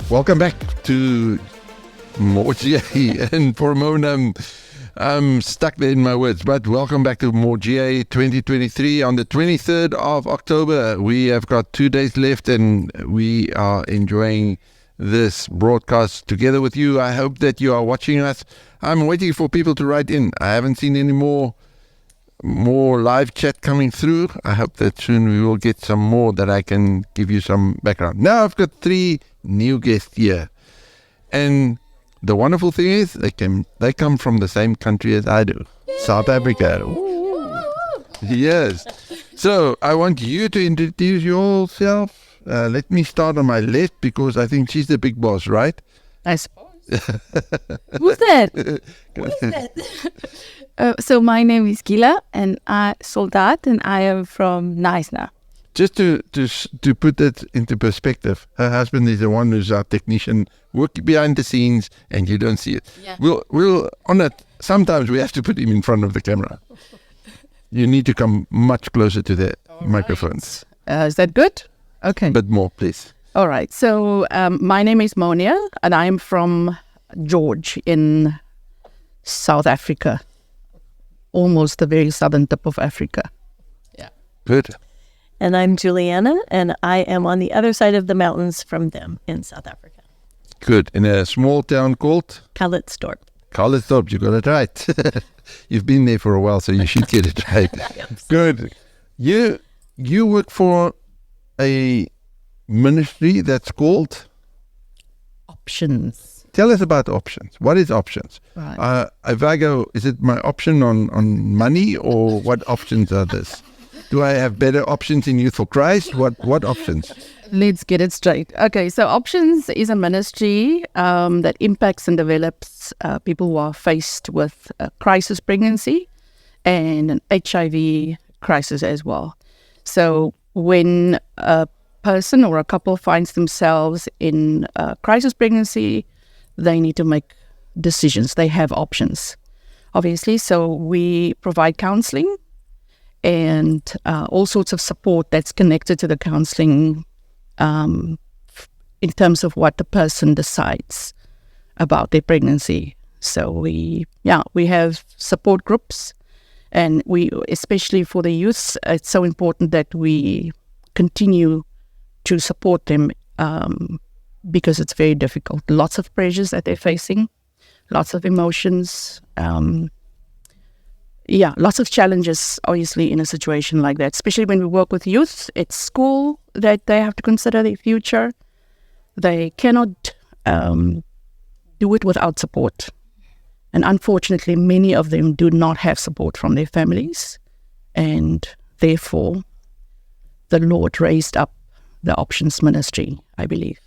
Welcome back to more GA. And for a moment, I'm stuck there in my words, but welcome back to more GA 2023. On the 23rd of October, we have got 2 days left and we are enjoying this broadcast together with you. I hope that you are watching us. I'm waiting for people to write in. I haven't seen any more live chat coming through. I hope that soon we will get some more that I can give you some background. Now I've got 3 new guests here, and the wonderful thing is they come from the same country as I do. Yay! South Africa. Yes. So I want you to introduce yourself. Let me start on my left because I think she's the big boss, right? I suppose. Who's that? So my name is Gila and Soldat, and I am from Knysna. Just to put that into perspective, her husband is the one who's our technician, working behind the scenes, and you don't see it. Yeah. We'll on it. Sometimes we have to put him in front of the camera. You need to come much closer to the microphones. Is that good? Okay. But more, please. All right. So my name is Monia, and I am from George in South Africa, almost the very southern tip of Africa. Yeah. Good. And I'm Juliana, and I am on the other side of the mountains from them in South Africa. Good. In a small town called? Calitzdorp. Calitzdorp, you got it right. You've been there for a while, so you should get it right. Good. You work for a ministry that's called? Options. Tell us about Options. What is Options? Right. If I go, is it my option on money, or what options are this? Do I have better options in Youth for Christ? What options? Let's get it straight. Okay, so Options is a ministry that impacts and develops people who are faced with a crisis pregnancy and an HIV crisis as well. So when a person or a couple finds themselves in a crisis pregnancy, they need to make decisions. They have options, obviously. So we provide counseling and all sorts of support that's connected to the counseling in terms of what the person decides about their pregnancy. So we have support groups, and we, especially for the youth, it's so important that we continue to support them because it's very difficult. Lots of pressures that they're facing, lots of emotions, lots of challenges, obviously, in a situation like that, especially when we work with youth. It's school that they have to consider their future. They cannot do it without support. And unfortunately, many of them do not have support from their families. And therefore, the Lord raised up the Options Ministry, I believe.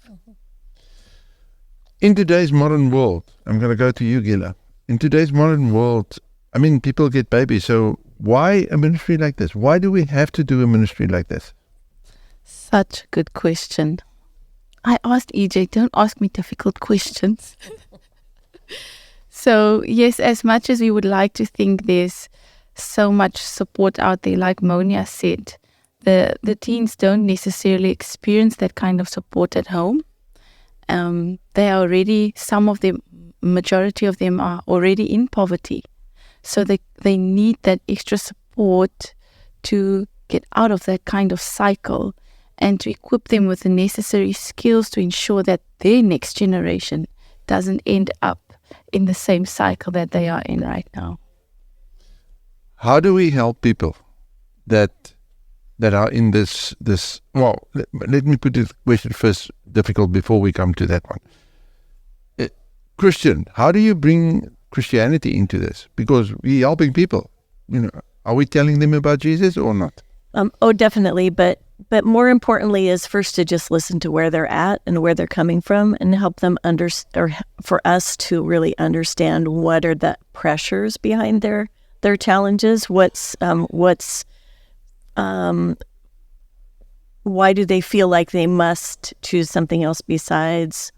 In today's modern world, I'm going to go to you, Gila. In today's modern world, I mean, people get babies, so why a ministry like this? Why do we have to do a ministry like this? Such a good question. I asked EJ, don't ask me difficult questions. So, yes, as much as we would like to think there's so much support out there, like Monia said, the teens don't necessarily experience that kind of support at home. They are already, majority of them are already in poverty. So they need that extra support to get out of that kind of cycle and to equip them with the necessary skills to ensure that their next generation doesn't end up in the same cycle that they are in right now. How do we help people that are in this? Well, let me put the question first, difficult, before we come to that one. Christian, how do you bring Christianity into this? Because we're helping people. Are we telling them about Jesus or not? Definitely. But more importantly is first to just listen to where they're at and where they're coming from, and help them for us to really understand what are the pressures behind their challenges. Why do they feel like they must choose something else besides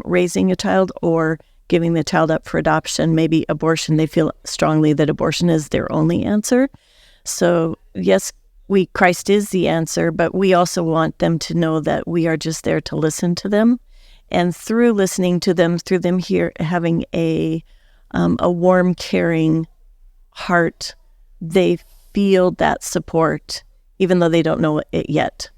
raising a child or giving the child up for adoption, maybe abortion? They feel strongly that abortion is their only answer. So yes, Christ is the answer, but we also want them to know that we are just there to listen to them And through listening to them, through them here having a warm, caring heart, they feel that support, even though they don't know it yet.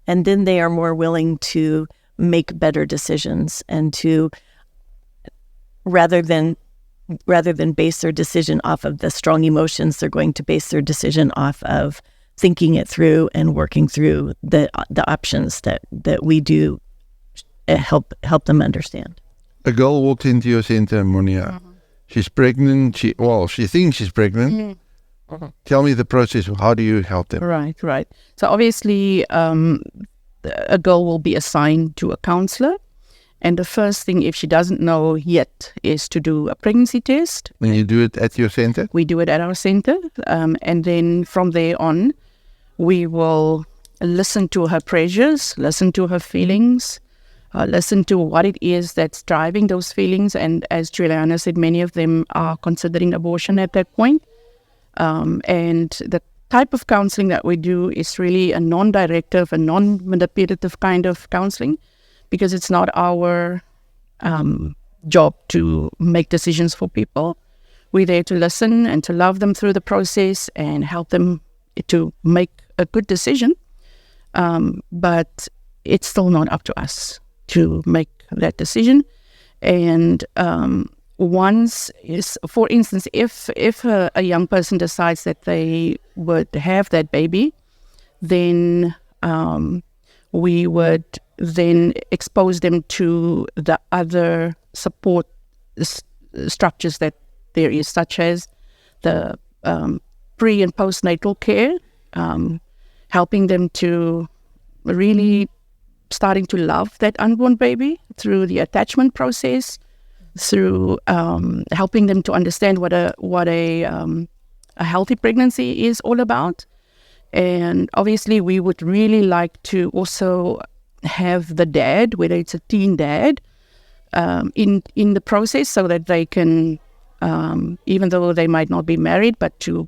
And then they are more willing to make better decisions, and to rather than base their decision off of the strong emotions, they're going to base their decision off of thinking it through and working through the options that we do help them understand. A girl walked into your center, Monia. She's pregnant. She thinks she's pregnant. Tell me the process. How do you help them? Right. So obviously, a girl will be assigned to a counselor. And the first thing, if she doesn't know yet, is to do a pregnancy test. And you do it at your center? We do it at our center. And then from there on, we will listen to her pressures, listen to her feelings, listen to what it is that's driving those feelings. And as Juliana said, many of them are considering abortion at that point. And the type of counseling that we do is really a non-directive, a non-manipulative kind of counseling, because it's not our job to make decisions for people. We're there to listen and to love them through the process and help them to make a good decision. But it's still not up to us to make that decision. And once is, for instance, if a young person decides that they would have that baby, then we would then expose them to the other support structures that there is, such as the pre and postnatal care, helping them to really starting to love that unborn baby through the attachment process, through helping them to understand what a healthy pregnancy is all about. And obviously we would really like to also have the dad, whether it's a teen dad, in the process, so that they can, even though they might not be married, but to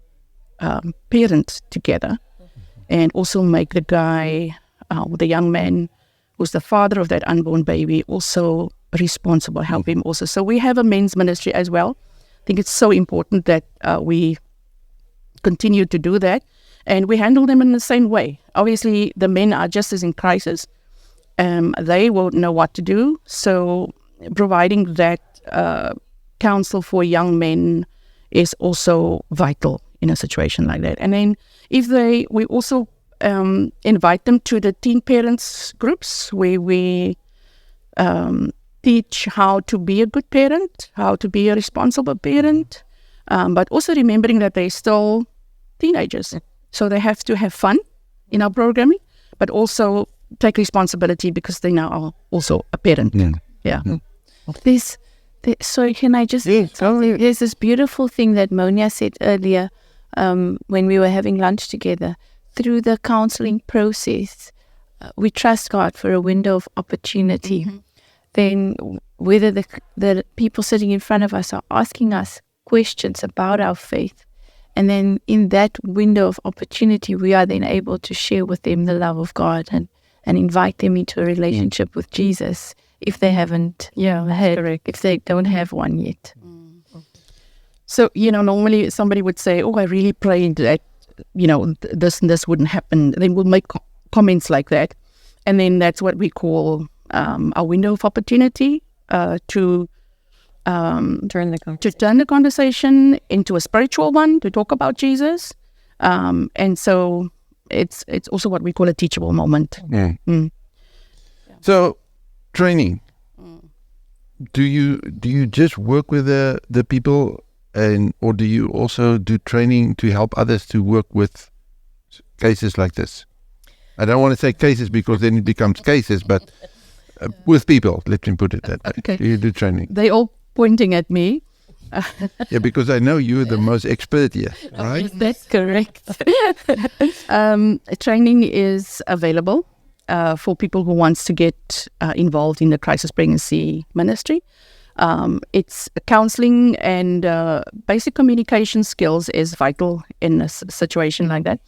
parent together, and also make the guy, the young man who's the father of that unborn baby, also responsible, help him also. So we have a men's ministry as well. I think it's so important that we continue to do that, and we handle them in the same way. Obviously, the men are just as in crisis. They won't know what to do. So providing that counsel for young men is also vital in a situation like that. And then we also invite them to the teen parents groups, where we teach how to be a good parent, how to be a responsible parent, but also remembering that they're still teenagers. So they have to have fun in our programming, but also take responsibility because they now are also a parent. Yeah. So can I just... There's this beautiful thing that Monia said earlier when we were having lunch together. Through the counseling process, we trust God for a window of opportunity. Then whether the people sitting in front of us are asking us questions about our faith, and then in that window of opportunity, we are then able to share with them the love of God and invite them into a relationship with Jesus if they haven't if they don't have one yet. So, normally somebody would say, I really prayed that, this and this wouldn't happen. Then we'll make comments like that. And then that's what we call a window of opportunity to turn the conversation into a spiritual one, to talk about Jesus. And so it's also what we call a teachable moment. So training, do you just work with the people, or do you also do training to help others to work with cases like this? I don't want to say cases because then it becomes cases, but with people, let me put it that way. Okay. Do you do training? They all pointing at me. Yeah, because I know you're the most expert here, right? That's correct. Training is available for people who wants to get involved in the crisis pregnancy ministry. It's counseling and basic communication skills is vital in a situation like that.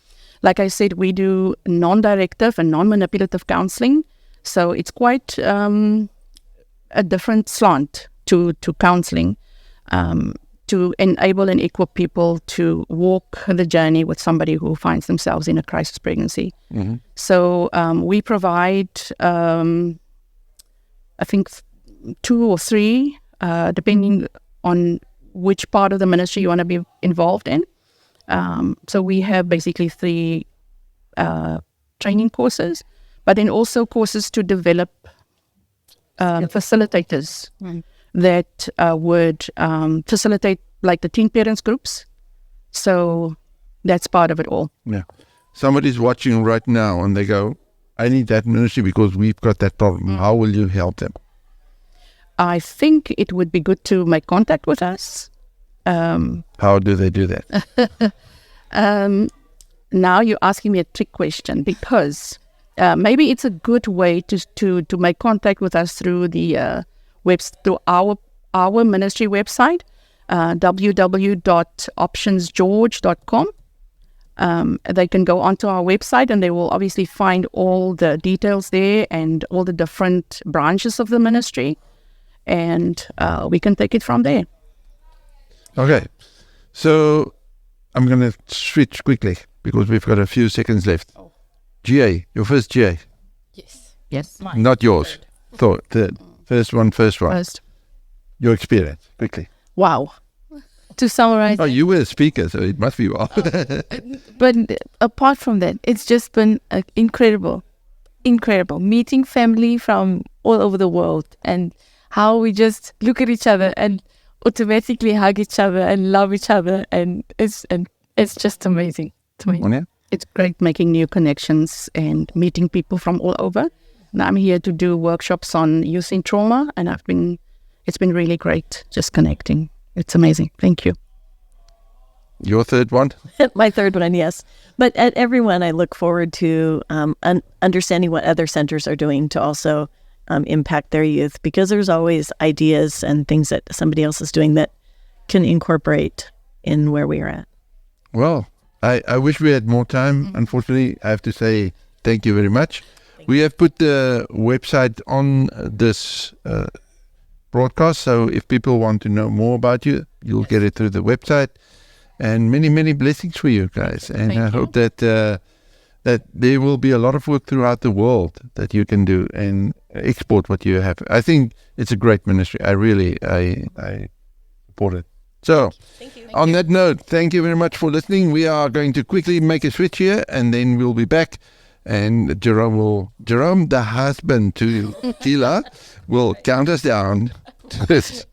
Like I said, we do non-directive and non-manipulative counseling. So it's quite a different slant to counseling, to enable and equip people to walk the journey with somebody who finds themselves in a crisis pregnancy. Mm-hmm. So we provide, I think, 2 or 3, depending on which part of the ministry you want to be involved in. So we have basically 3 training courses, but then also courses to develop facilitators that would facilitate like the teen parents groups. So that's part of it all. Yeah. Somebody's watching right now and they go, I need that ministry because we've got that problem. How will you help them? I think it would be good to make contact with us. How do they do that? Now you're asking me a trick question, because maybe it's a good way to make contact with us through the through our ministry website, www.optionsgeorge.com. They can go onto our website and they will obviously find all the details there and all the different branches of the ministry, and we can take it from there. Okay. So I'm going to switch quickly because we've got a few seconds left. GA, your first GA. Yes. Not yours. Third. First one. First. Your experience, quickly. Wow. To summarize, Oh, you were a speaker, so it must be well. but apart from that, it's just been incredible meeting family from all over the world, and how we just look at each other and automatically hug each other and love each other, and it's just amazing to me. Monia? It's great making new connections and meeting people from all over. And I'm here to do workshops on youth in trauma, and it's been really great just connecting. It's amazing. Thank you. Your third one? My third one, yes. But at everyone, I look forward to understanding what other centers are doing to also impact their youth, because there's always ideas and things that somebody else is doing that can incorporate in where we are at. Well, I wish we had more time. Unfortunately, I have to say thank you very much. We have put the website on this broadcast, so if people want to know more about you, you'll get it through the website. And many, many blessings for you guys. And I hope that that there will be a lot of work throughout the world that you can do and export what you have. I think it's a great ministry. I support it. So, on that note, thank you very much for listening. We are going to quickly make a switch here, and then we'll be back. And Jerome, the husband to Tila, will count us down to this.